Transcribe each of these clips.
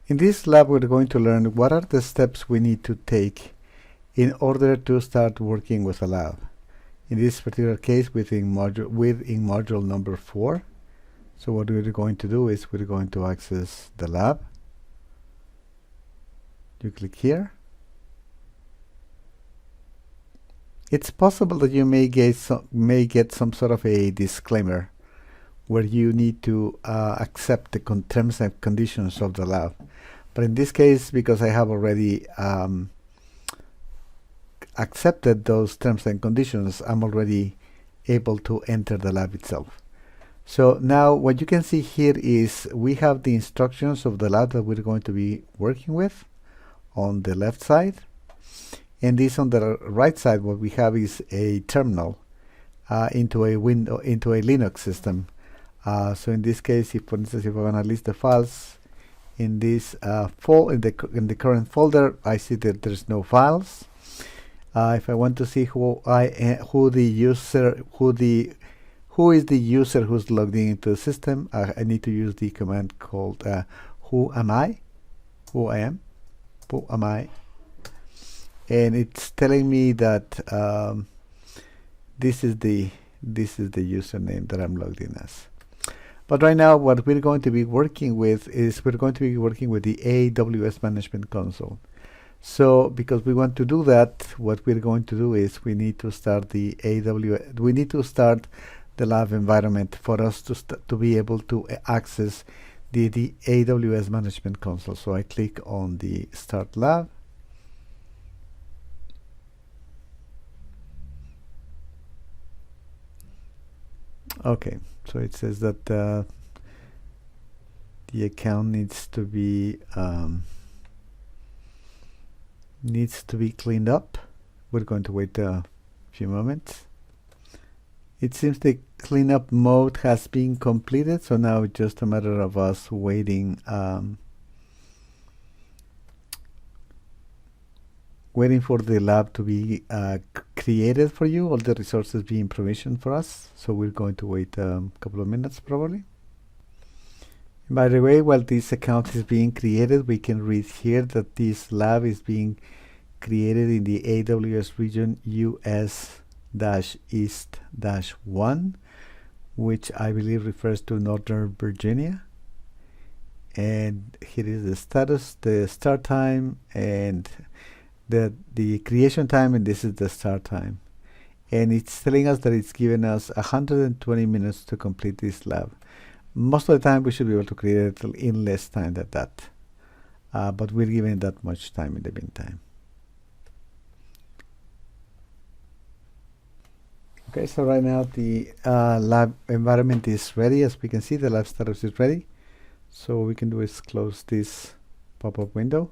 In this lab, we're going to learn what are the steps we need to take in order to start working with a lab. In this particular case, within module number 4. So what we're going to do is we're going to access the lab. You click here. It's possible that you may get some sort of a disclaimer where you need to accept the terms and conditions of the lab. But in this case, because I have already accepted those terms and conditions, I'm already able to enter the lab itself. So now what you can see here is we have the instructions of the lab that we're going to be working with on the left side. And this on the right side, what we have is a terminal into a Linux system. So in this case, if for instance, if I want to list the files in this in the current folder, I see that there's no files. If I want to see who is the user who's logged into the system, I need to use the command called who am I, and it's telling me that this is the username that I'm logged in as. But right now, what we're going to be working with is the AWS Management Console. So because we want to do that, what we're going to do is we need to start the lab environment for us to be able to access the AWS Management Console. So I click on the Start Lab. Okay, so it says that the account needs to be cleaned up. We're going to wait a few moments. It seems the cleanup mode has been completed, so now it's just a matter of us waiting for the lab to be created for you, all the resources being provisioned for us. So we're going to wait a couple of minutes probably. By the way, while this account is being created, we can read here that this lab is being created in the AWS region US-East-1, which I believe refers to Northern Virginia. And here is the status, the start time, and the creation time, and this is the start time. And it's telling us that it's given us 120 minutes to complete this lab. Most of the time we should be able to create it in less time than that. But we're given that much time in the meantime. Okay, so right now the lab environment is ready. As we can see, the lab status is ready. So what we can do is close this pop-up window.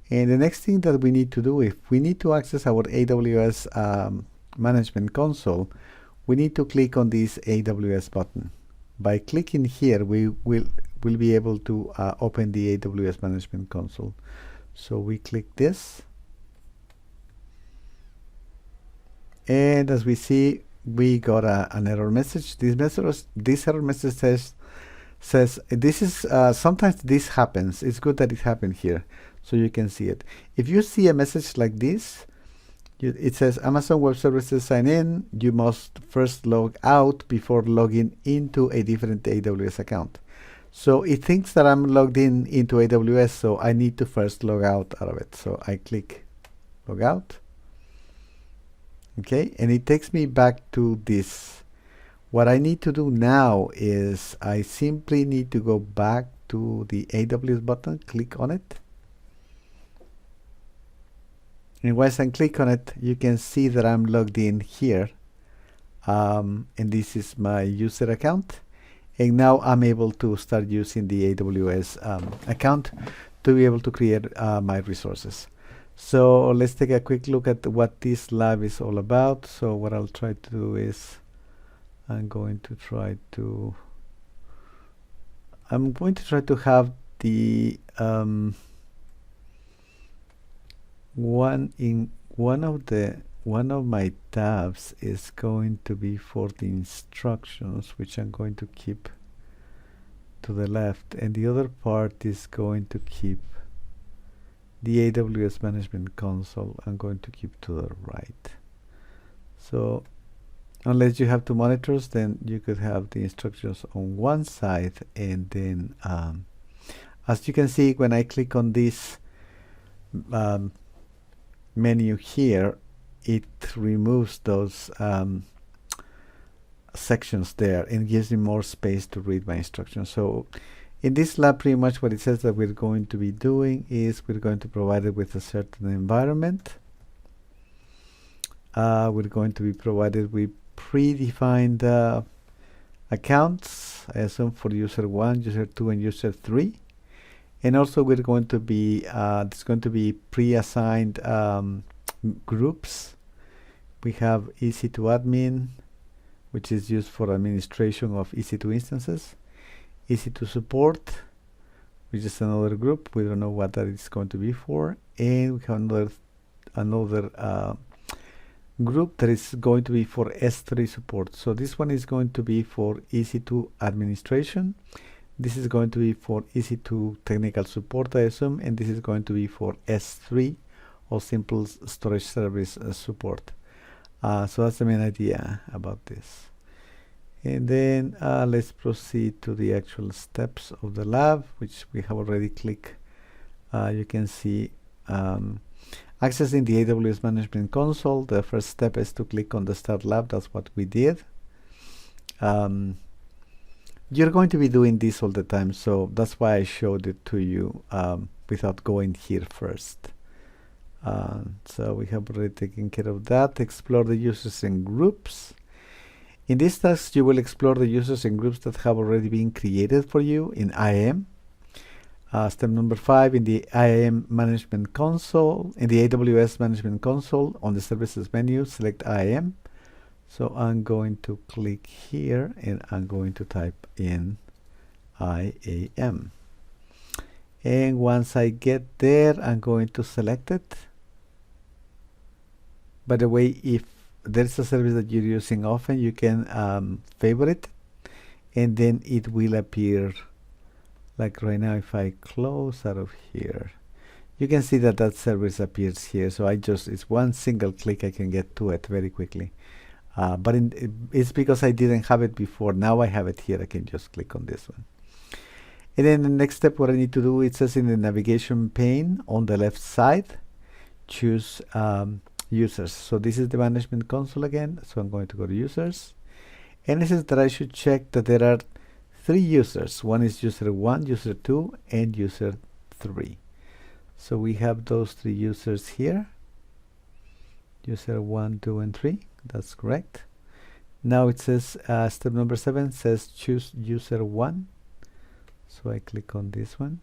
And the next thing that we need to do, if we need to access our AWS Management Console, we need to click on this AWS button. By clicking here, we will be able to open the AWS Management Console. So we click this. And as we see, we got an error message. This error message says this is sometimes this happens. It's good that it happened here, so you can see it. If you see a message like this, it says Amazon Web Services sign in. You must first log out before logging into a different AWS account. So it thinks that I'm logged into AWS, so I need to first log out of it. So I click log out. Okay, and it takes me back to this. What I need to do now is I simply need to go back to the AWS button, click on it. And once I click on it, you can see that I'm logged in here. And this is my user account. And now I'm able to start using the AWS account to be able to create my resources. So let's take a quick look at what this lab is all about. So what I'll try to do is I'm going to try to have the one of my tabs is going to be for the instructions, which I'm going to keep to the left, and the other part is going to keep the AWS Management Console. I'm going to keep to the right. So unless you have two monitors, then you could have the instructions on one side, and then as you can see, when I click on this menu here, it removes those sections there and gives me more space to read my instructions. So in this lab, pretty much what it says that we're going to be doing is we're going to provide it with a certain environment. We're going to be provided with predefined accounts, I assume for user 1, user 2, and user 3. And also we're going to be, there's going to be pre-assigned groups. We have EC2admin, which is used for administration of EC2 instances. EC2 support, which is another group. We don't know what that is going to be for. And we have another group that is going to be for S3 support. So this one is going to be for EC2 administration. This is going to be for EC2 technical support, I assume, and this is going to be for S3 or simple storage service support. So that's the main idea about this. And then let's proceed to the actual steps of the lab, which we have already clicked. You can see accessing the AWS Management Console. The first step is to click on the Start Lab. That's what we did. You're going to be doing this all the time, so that's why I showed it to you without going here first. So we have already taken care of that. Explore the users and groups. In this task, you will explore the users and groups that have already been created for you in IAM. Step number 5, in the IAM Management Console, in the AWS Management Console, on the Services menu, select IAM. So I'm going to click here, and I'm going to type in IAM. And once I get there, I'm going to select it. By the way, if there's a service that you're using often, you can favorite, and then it will appear. Like right now, if I close out of here, you can see that that service appears here. So it's one single click, I can get to it very quickly. But it's because I didn't have it before. Now I have it here. I can just click on this one. And then the next step, what I need to do, it says in the navigation pane on the left side, choose users. So this is the management console again. So I'm going to go to users. And it says that I should check that there are 3 users. One is user 1, user 2, and user 3. So we have those 3 users here. User 1, 2, and 3. That's correct. Now it says, step number 7 says choose user 1. So I click on this one.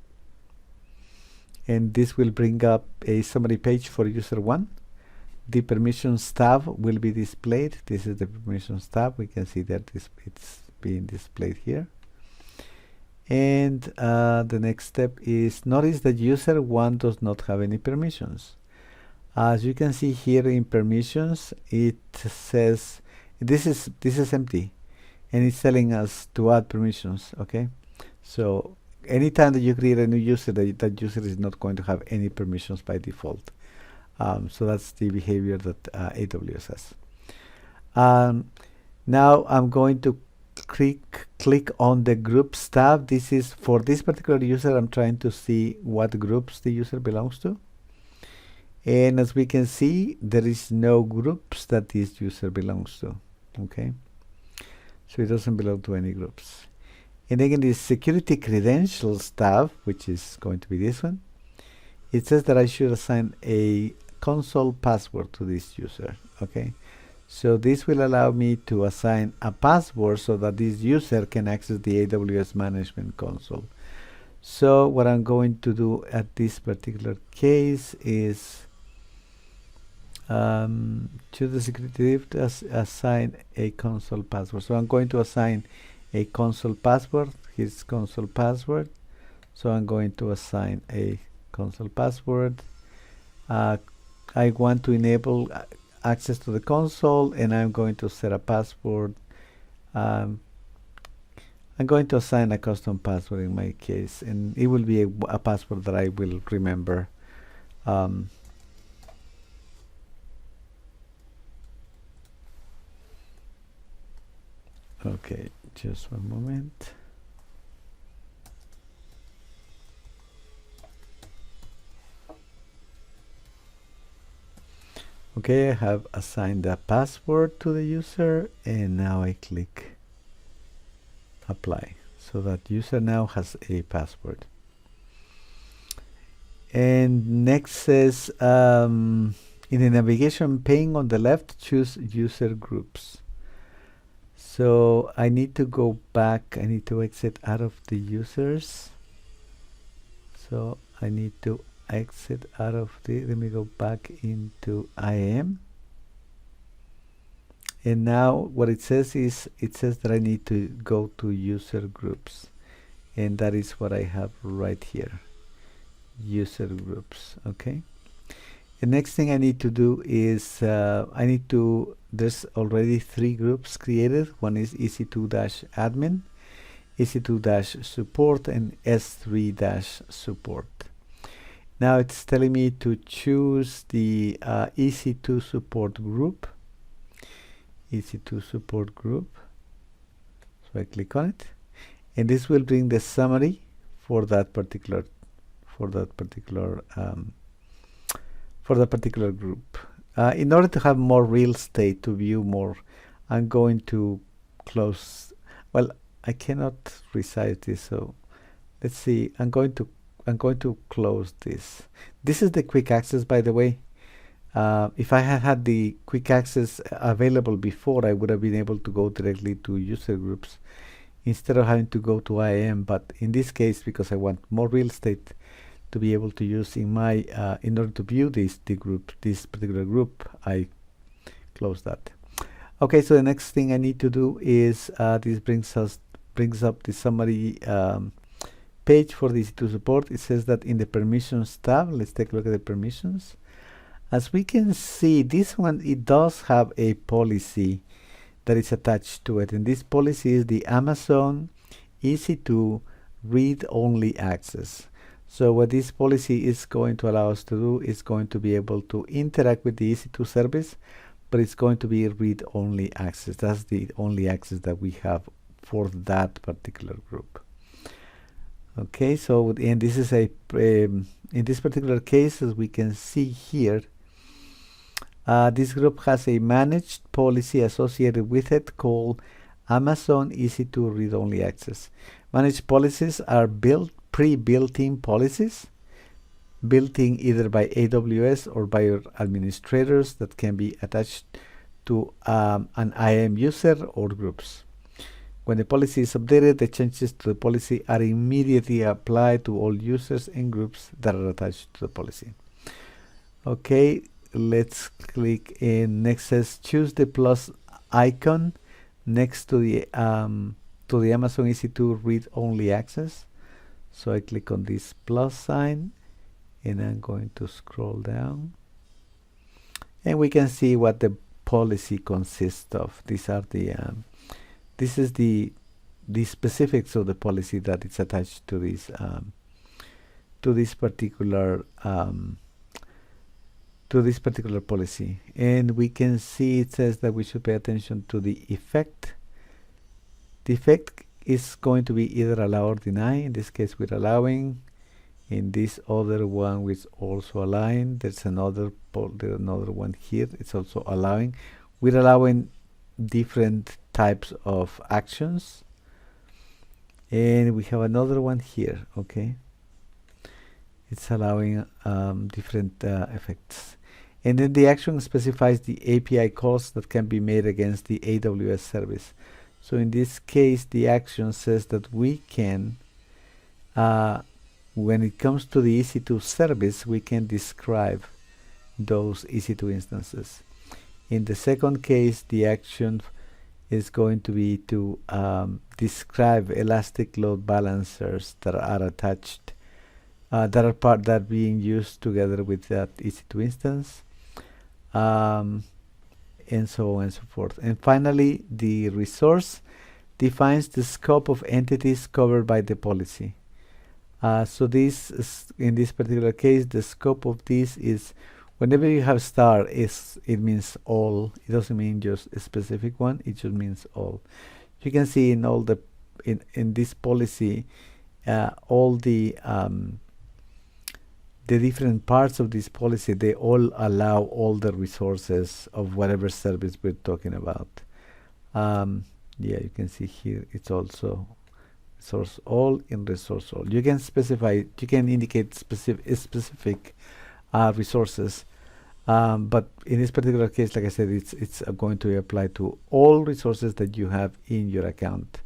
And this will bring up a summary page for user 1. The permissions tab will be displayed. This is the permissions tab. We can see that it's being displayed here. And the next step is notice that user 1 does not have any permissions. As you can see here in permissions, it says this is empty, and it's telling us to add permissions. Okay, so anytime that you create a new user, that user is not going to have any permissions by default. So that's the behavior that AWS has. Now I'm going to click on the groups tab. This is for this particular user. I'm trying to see what groups the user belongs to. And as we can see, there is no groups that this user belongs to. Okay, so it doesn't belong to any groups. And then in the security credentials tab, which is going to be this one, it says that I should assign a console password to this user. Okay, so this will allow me to assign a password so that this user can access the AWS Management Console. So what I'm going to do at this particular case is choose the security div to assign a console password. So I'm going to assign a console password. Here's console password. So I'm going to assign a console password. I want to enable access to the console, and I'm going to set a password. I'm I'm going to assign a custom password in my case, and it will be a password that I will remember. Okay, just one moment. Okay, I have assigned a password to the user, and now I click apply. So that user now has a password. And next says, in the navigation pane on the left, choose user groups. So I need to go back, I need to exit out of the users. So I need to exit out of let me go back into IAM. And now what it says is, it says that I need to go to user groups. And that is what I have right here, user groups, okay? The next thing I need to do is, there's already 3 groups created. One is EC2-admin, EC2-support, and S3-support. Now it's telling me to choose the EC2 support group. EC2 support group. So I click on it, and this will bring the summary for that particular group. In order to have more real estate to view more, I'm going to close. Well, I cannot resize this, so let's see. I'm going to close this. This is the quick access, by the way. If I had had the quick access available before, I would have been able to go directly to user groups instead of having to go to IAM. But in this case, because I want more real estate to be able to use in my in order to view this particular group, I close that. Okay, so the next thing I need to do is this brings up the summary page for the EC2 support. It says that in the permissions tab, let's take a look at the permissions. As we can see, this one, it does have a policy that is attached to it, and this policy is the Amazon EC2 read-only access. So what this policy is going to allow us to do is going to be able to interact with the EC2 service, but it's going to be read-only access. That's the only access that we have for that particular group. Okay, so and this is in this particular case, as we can see here, this group has a managed policy associated with it called Amazon EC2 read-only access. Managed policies are pre-built-in policies, built in either by AWS or by your administrators, that can be attached to an IAM user or groups. When the policy is updated, the changes to the policy are immediately applied to all users and groups that are attached to the policy. Okay, let's click in. Next says choose the plus icon next to the Amazon EC2 read-only access. So I click on this plus sign, and I'm going to scroll down, and we can see what the policy consists of. These are the this is the specifics of the policy that is attached to this particular policy. And we can see it says that we should pay attention to the effect. The effect is going to be either allow or deny. In this case, we're allowing. In this other one, which also allowing. There's another one here. It's also allowing. We're allowing different types of actions, and we have another one here. Okay, it's allowing different effects, and then the action specifies the API calls that can be made against the AWS service. So in this case, the action says that we can, when it comes to the EC2 service, we can describe those EC2 instances. In the second case, the action is going to be to describe elastic load balancers that are attached, that are being used together with that EC2 instance, and so on and so forth. And finally, the resource defines the scope of entities covered by the policy. So this is, in this particular case, the scope of this is whenever you have star, it means all. It doesn't mean just a specific one. It just means all. You can see in all the in this policy, all the different parts of this policy, they all allow all the resources of whatever service we're talking about. Yeah, you can see here it's also source all in resource all. You can specify, you can indicate specific resources, but in this particular case, like I said, it's going to apply to all resources that you have in your account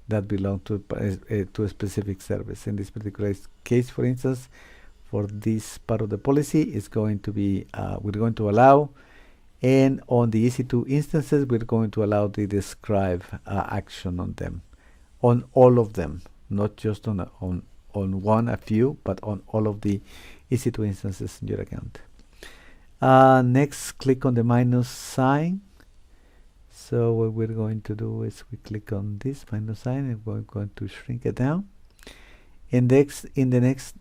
that belong to a specific service. In this particular case, for instance, for this part of the policy, is going to be we're going to allow, and on the EC2 instances, we're going to allow the describe action on them, on all of them, not just on one, a few, but on all of the EC2 instances in your account. Next, click on the minus sign. So what we're going to do is we click on this minus sign, and we're going to shrink it down. In the next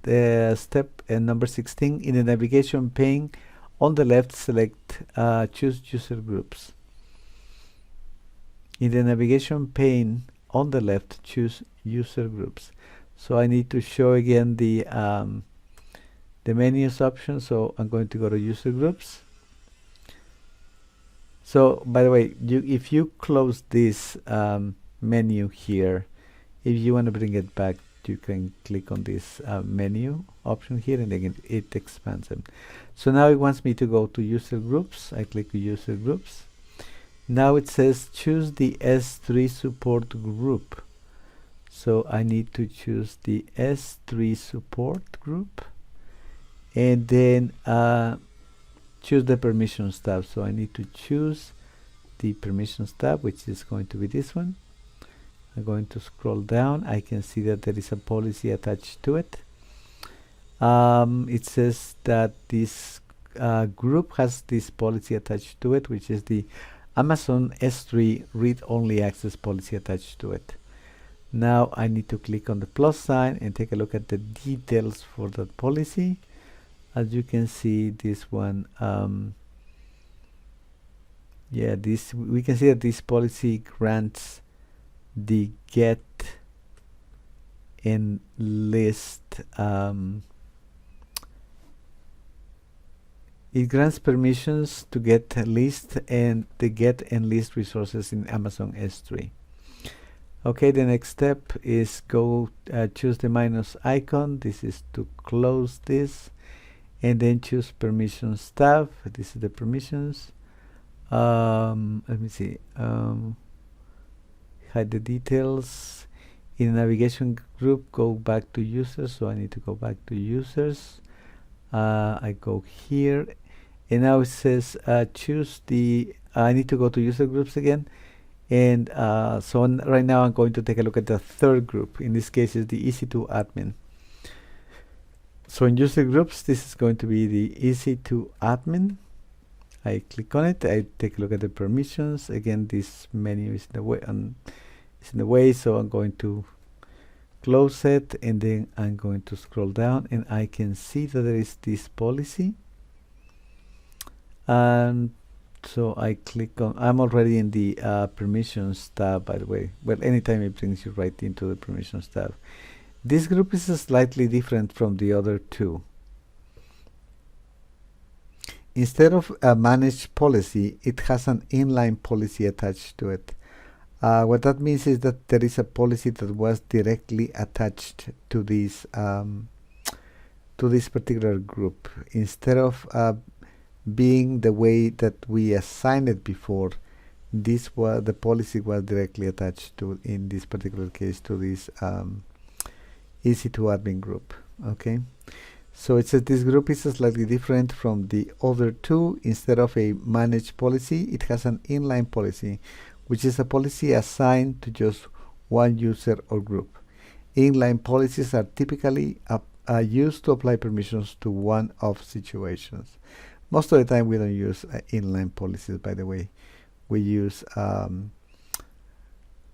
step, number 16, in the navigation pane, on the left, select choose user groups. In the navigation pane, on the left, choose user groups. So I need to show again the menus option. So I'm going to go to user groups. So by the way, if you close this menu here, if you want to bring it back, you can click on this menu option here, and again it expands them. So now it wants me to go to user groups. I click user groups. Now it says choose the S3 support group. So I need to choose the S3 support group, and then choose the permissions tab. So I need to choose the permissions tab, which is going to be this one. I'm going to scroll down. I can see that there is a policy attached to it. It says that this group has this policy attached to it, which is the Amazon S3 read-only access policy attached to it. Now I need to click on the plus sign and take a look at the details for that policy. As you can see, this one, yeah, we can see that this policy grants the get and list. It grants permissions to get a list and the get and list resources in Amazon S3. Okay, the next step is go choose the minus icon. This is to close this, and then choose permissions tab. This is the permissions. Let me see. Hide the details. In the navigation group, go back to users. So I need to go back to users. I go here, and now it says choose the. I need to go to user groups again, and right now I'm going to take a look at the third group. In this case, is the EC2 admin. So in user groups, this is going to be the EC2 admin. I click on it. I take a look at the permissions. Again, this menu is in the way, so I'm going to close it, and then I'm going to scroll down, and I can see that there is this policy. And so I click on. I'm already in the permissions tab, by the way. Well, anytime it brings you right into the permissions tab. This group is slightly different from the other two. Instead of a managed policy, it has an inline policy attached to it. What that means is that there is a policy that was directly attached to this particular group. Instead of being the way that we assigned it before, the policy was directly attached to, in this particular case, to this EC2 admin group. Okay. So it says this group is slightly different from the other two. Instead of a managed policy, it has an inline policy, which is a policy assigned to just one user or group. Inline policies are typically used to apply permissions to one-off situations. Most of the time, we don't use inline policies, by the way. We use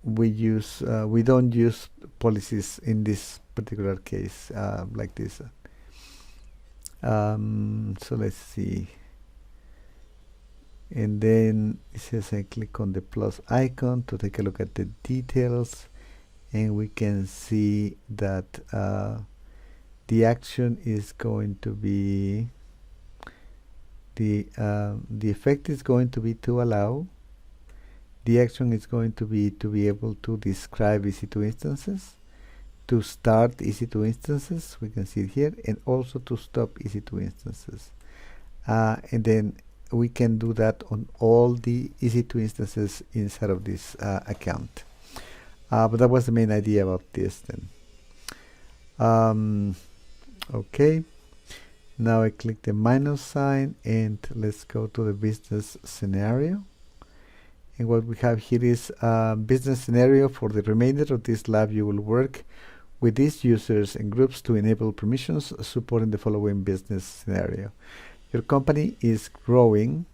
we don't use policies in this particular case like this. So let's see. And then it says I click on the plus icon to take a look at the details, and we can see that the action is going to be the effect is going to be to allow. The action is going to be able to describe EC2 instances, to start EC2 instances, we can see it here, and also to stop EC2 instances. And then we can do that on all the EC2 instances inside of this account. But that was the main idea about this then. Okay, now I click the minus sign, and let's go to the business scenario. And what we have here is a business scenario. For the remainder of this lab, you will work with these users and groups to enable permissions supporting the following business scenario. Your company is growing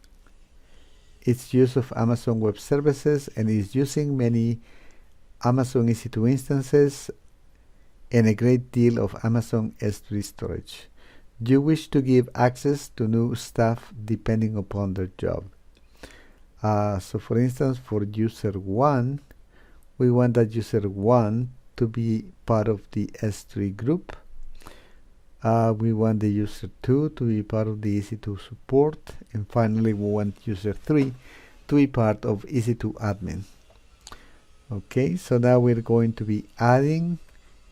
its use of Amazon Web Services and is using many Amazon EC2 instances and a great deal of Amazon S3 storage. You wish to give access to new staff depending upon their job. So for instance, for user 1, we want that user 1 to be part of the S3 group. We want the user 2 to be part of the EC2 support. And finally, we want user 3 to be part of EC2 admin. Okay, so now we're going to be adding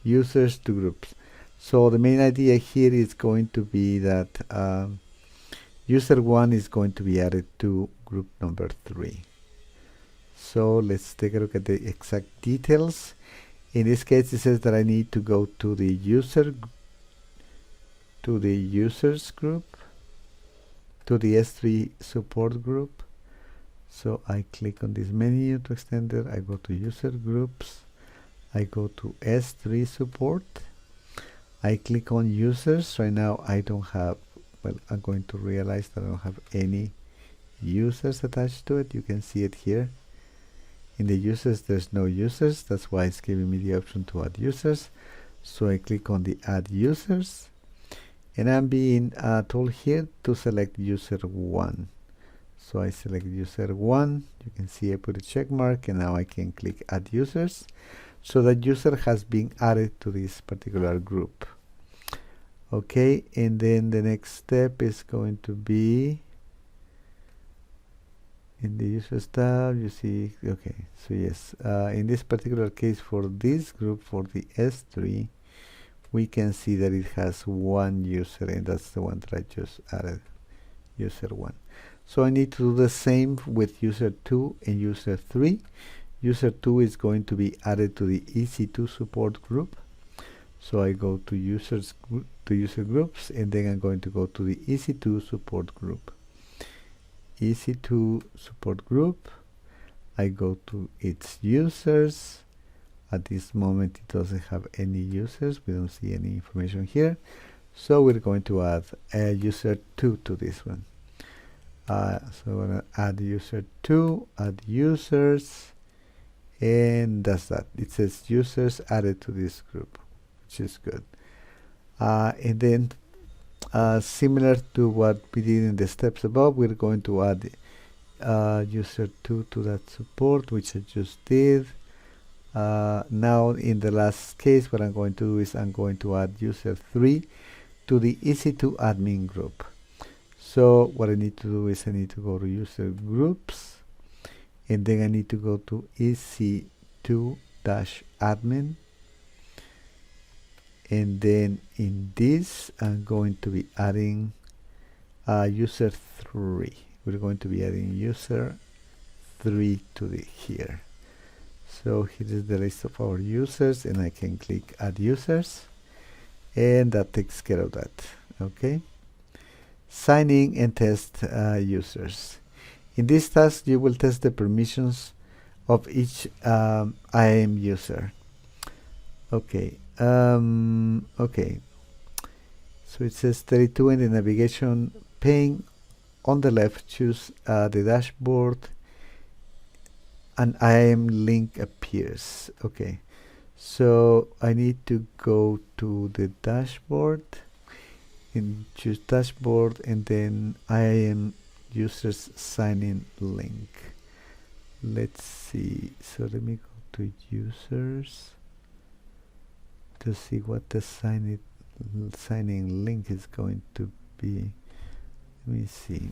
users to groups. So the main idea here is going to be that user 1 is going to be added to group number 3. So let's take a look at the exact details. In this case, it says that I need to go to the users group, to the S3 support group. So I click on this menu to extend it. I go to user groups. I go to S3 support. I click on users. Right now I don't have, well, I'm going to realize that I don't have any users attached to it. You can see it here. In the users, there's no users. That's why it's giving me the option to add users. So I click on the add users, and I'm being told here to select user 1. So I select user 1. You can see I put a check mark, and now I can click add users. So that user has been added to this particular group. Okay, and then the next step is going to be in the users tab. You see, okay, so yes, in this particular case for this group, for the S3, we can see that it has one user, and that's the one that I just added, user 1. So I need to do the same with user 2 and user 3. User 2 is going to be added to the EC2 support group. So I go to user groups, and then I'm going to go to the EC2 support group. EC2 support group. I go to its users. At this moment it doesn't have any users. We don't see any information here. So we're going to add a user 2 to this one. So I'm going to add user 2, add users, and that's that. It says users added to this group, which is good. And then similar to what we did in the steps above, we're going to add user 2 to that support, which I just did. Now in the last case, what I'm going to do is I'm going to add user 3 to the EC2 admin group. So what I need to do is I need to go to user groups, and then I need to go to EC2-admin, and then in this I'm going to be adding user 3. We're going to be adding user 3 to the here. So here is the list of our users, and I can click add users, and that takes care of that. Okay, signing and test users. In this task you will test the permissions of each IAM user. Okay, okay, so it says 32 in the navigation pane on the left. Choose the dashboard an IAM link appears. Okay, so I need to go to the dashboard and choose dashboard, and then IAM users sign in link. Let's see. So let me go to users to see what the signing link is going to be. Let me see.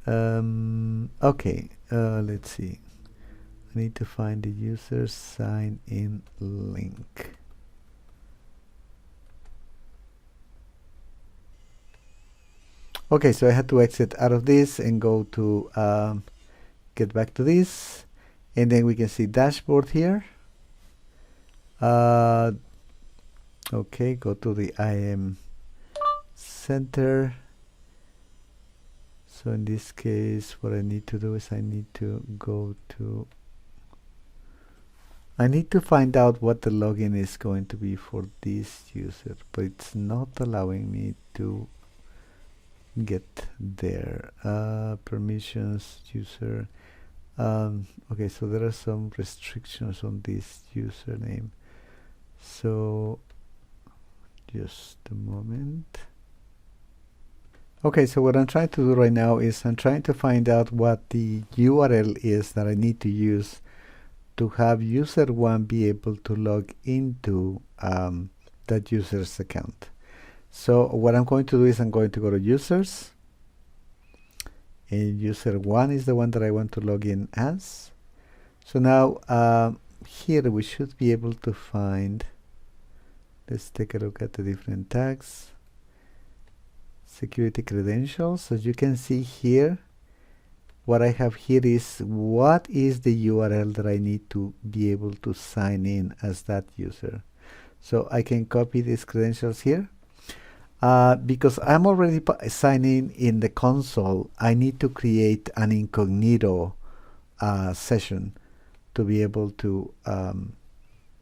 Okay, let's see. I need to find the user sign in link. Okay, so I had to exit out of this and go to get back to this, and then we can see dashboard here. Okay, go to the IAM center. So in this case, what I need to do is I need to find out what the login is going to be for this user, but it's not allowing me to get there. Permissions, user. Okay, so there are some restrictions on this username. So just a moment. Okay, so what I'm trying to do right now is I'm trying to find out what the URL is that I need to use to have user 1 be able to log into that user's account. So what I'm going to do is I'm going to go to users, and user 1 is the one that I want to log in as. So now here we should be able to find, let's take a look at the different tags. Security credentials. As you can see here, what I have here is what is the URL that I need to be able to sign in as that user. So I can copy these credentials here. Because I'm already signing in the console, I need to create an incognito session to be able to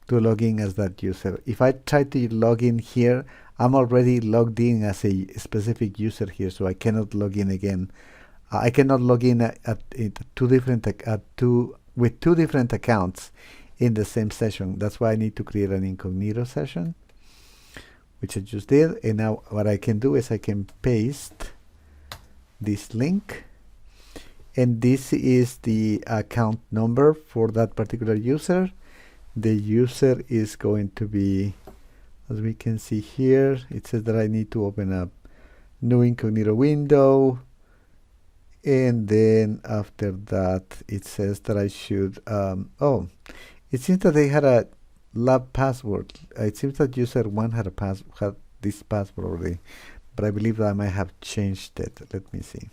log in as that user. If I try to log in here, I'm already logged in as a specific user here, so I cannot log in again. I cannot log in with two different accounts in the same session. That's why I need to create an incognito session, which I just did. And now what I can do is I can paste this link, and this is the account number for that particular user. The user is going to be, as we can see here, it says that I need to open up new incognito window, and then after that it says that I should oh, it seems that they had a lab password. It seems that user 1 had this password already, but I believe that I might have changed it. Let me see.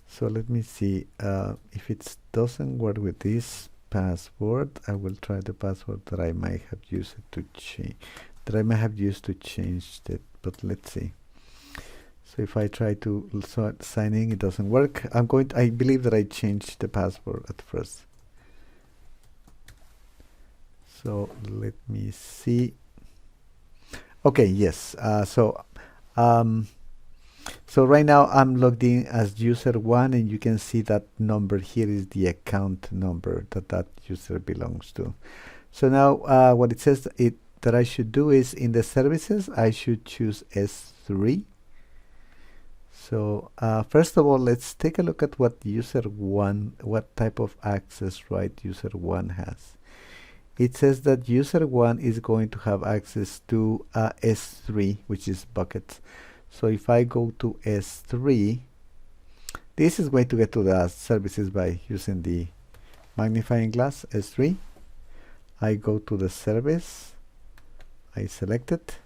So let me see if it doesn't work with this password. I will try the password that I might have used to change it, but let's see. So if I try to sign in, it doesn't work. I believe that I changed the password at first. So let me see. Okay, yes. So right now I'm logged in as user 1, and you can see that number here is the account number that user belongs to. So now what it says that I should do is in the services, I should choose S3. So first of all, let's take a look at what what type of access right user 1 has. It says that user 1 is going to have access to S3, which is buckets. So if I go to S3, this is going to get to the services by using the magnifying glass. S3, I go to the service, I select it,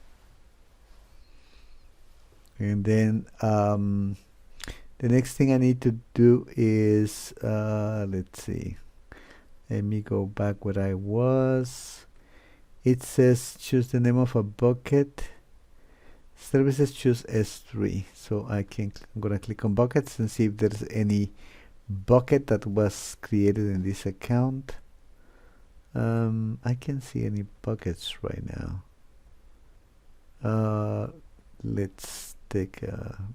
and then the next thing I need to do is let's see, let me go back where I was. It says choose the name of a bucket. Services, choose S3. So I'm gonna click on buckets and see if there's any bucket that was created in this account. I can't see any buckets right now. Let's take a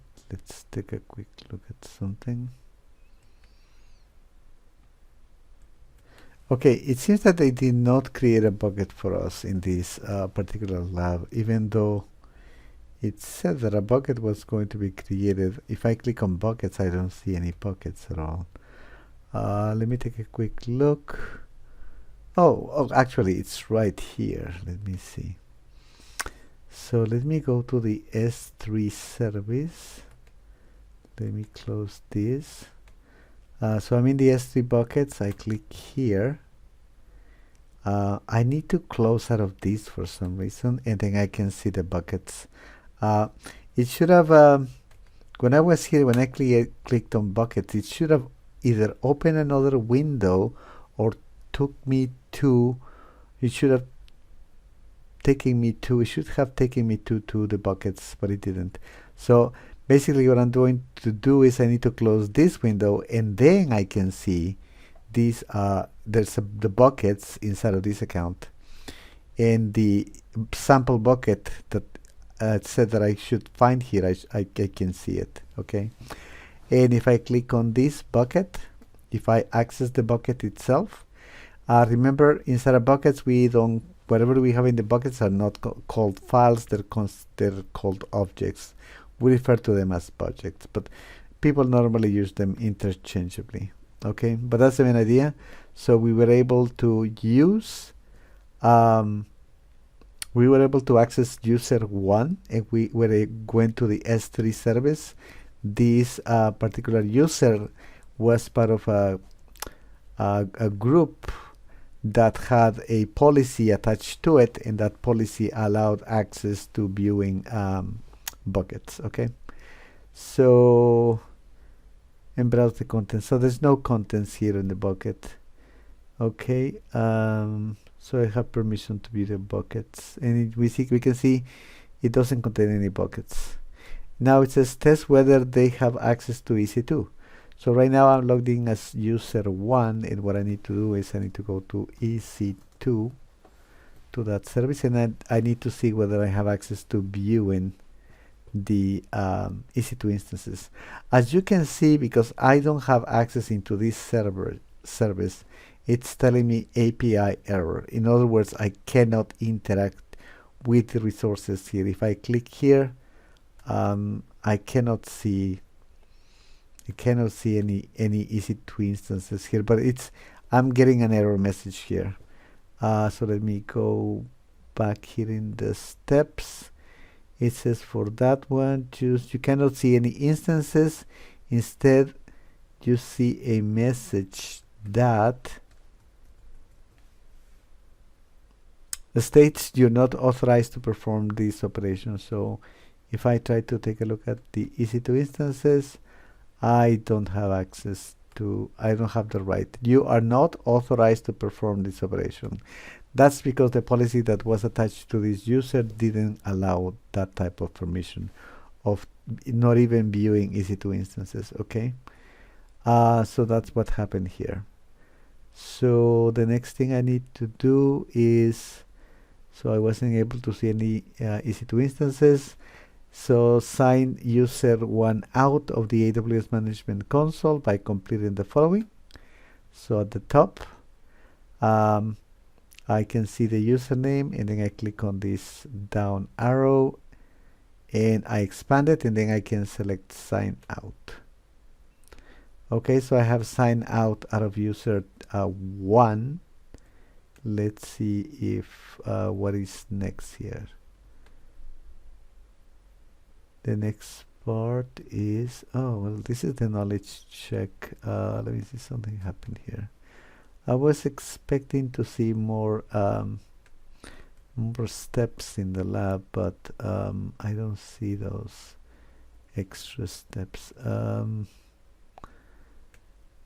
quick look at something. Okay, it seems that they did not create a bucket for us in this particular lab, even though it said that a bucket was going to be created. If I click on buckets, I don't see any buckets at all. Let me take a quick look. Oh, actually, it's right here. Let me see. So let me go to the S3 service. Let me close this. So I'm in the S3 buckets. I click here. I need to close out of this for some reason, and then I can see the buckets. It should have, when I was here, when I clicked on buckets, it should have either opened another window or took me to, it should have taken me to, it should have taken me to the buckets, but it didn't. So basically what I'm going to do is I need to close this window, and then I can see these, the buckets inside of this account, and the sample bucket that said that I should find here, I can see it, okay? And if I click on this bucket, if I access the bucket itself, remember inside of buckets, we don't, whatever we have in the buckets are not called files, they're called objects. We refer to them as projects, but people normally use them interchangeably, okay? But that's the main idea. So we were able to use, we were able to access user 1, and we went to the S3 service. This particular user was part of a group that had a policy attached to it, and that policy allowed access to viewing buckets, okay? So, and browse the content. So there's no contents here in the bucket, okay? So I have permission to view the buckets, and we can see it doesn't contain any buckets. Now it says test whether they have access to EC2. So right now I'm logged in as user 1, and what I need to do is I need to go to EC2, to that service, and I need to see whether I have access to viewing the EC2 instances. As you can see, because I don't have access into this service, it's telling me API error. In other words, I cannot interact with the resources here. If I click here, I cannot see any EC2 instances here, but I'm getting an error message here. So let me go back here in the steps. It says for that one, you cannot see any instances. Instead, you see a message that states you're not authorized to perform this operation. So if I try to take a look at the EC2 instances, I don't have access to, I don't have the right. You are not authorized to perform this operation. That's because the policy that was attached to this user didn't allow that type of permission of not even viewing EC2 instances, okay? So that's what happened here. So the next thing I need to do is, so I wasn't able to see any EC2 instances. So sign user 1 out of the AWS Management Console by completing the following. So at the top, I can see the username, and then I click on this down arrow, and I expand it, and then I can select sign out. Okay, so I have sign out of user 1. Let's see if what is next here. The next part is, oh, well, this is the knowledge check. Let me see, something happened here. I was expecting to see more steps in the lab, but I don't see those extra steps.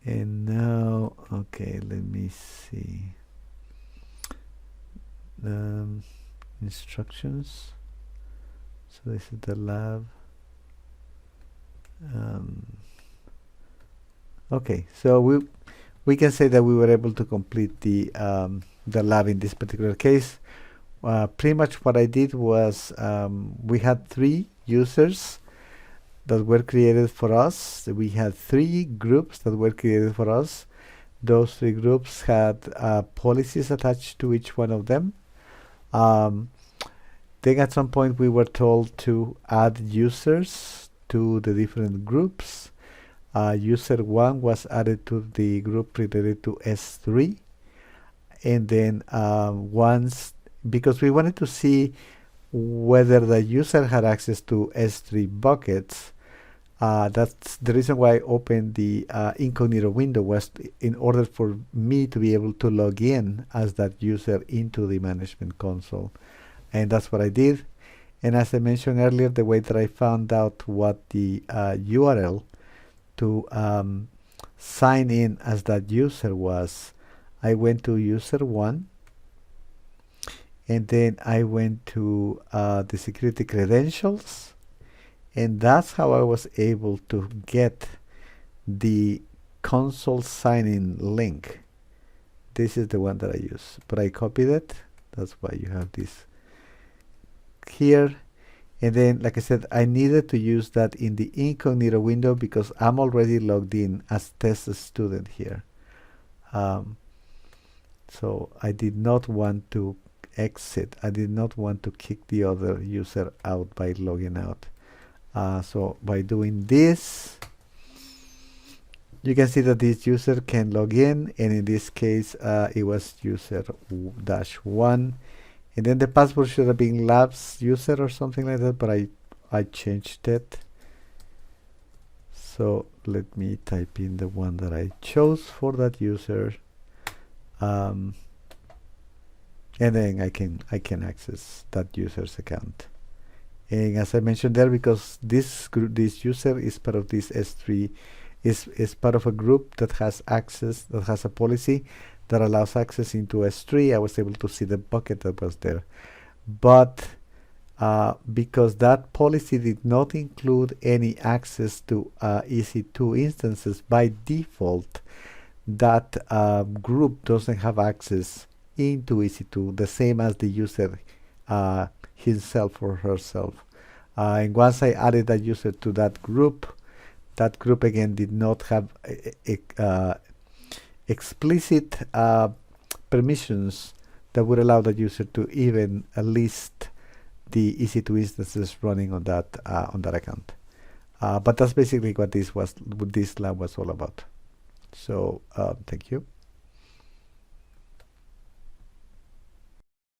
And now, okay, let me see. Instructions. So this is the lab. Okay, so we can say that we were able to complete the lab in this particular case. Pretty much what I did was we had 3 users that were created for us. We had 3 groups that were created for us. Those three groups had policies attached to each one of them. Um, then at some point we were told to add users to the different groups. User 1 was added to the group related to S3. And then once, because we wanted to see whether the user had access to S3 buckets, that's the reason why I opened the incognito window, was in order for me to be able to log in as that user into the management console. And that's what I did. And as I mentioned earlier, the way that I found out what the URL to sign in as that user was, I went to user 1, and then I went to the security credentials, and that's how I was able to get the console sign-in link. This is the one that I use, but I copied it. That's why you have this here. And then, like I said, I needed to use that in the incognito window because I'm already logged in as test student here. So I did not want to exit. I did not want to kick the other user out by logging out. So by doing this, you can see that this user can log in, and in this case it was user -1, and then the password should have been labs user or something like that, but I changed it. So let me type in the one that I chose for that user, and then I can access that user's account. And as I mentioned there, because this user is part of this S3, is part of a group that has access, that has a policy that allows access into S3, I was able to see the bucket that was there. But because that policy did not include any access to EC2 instances, by default, that group doesn't have access into EC2, the same as the user himself or herself. And once I added that user to that group again did not have explicit permissions that would allow that user to even list the EC2 instances running on that account. But that's basically what this lab was all about. So thank you.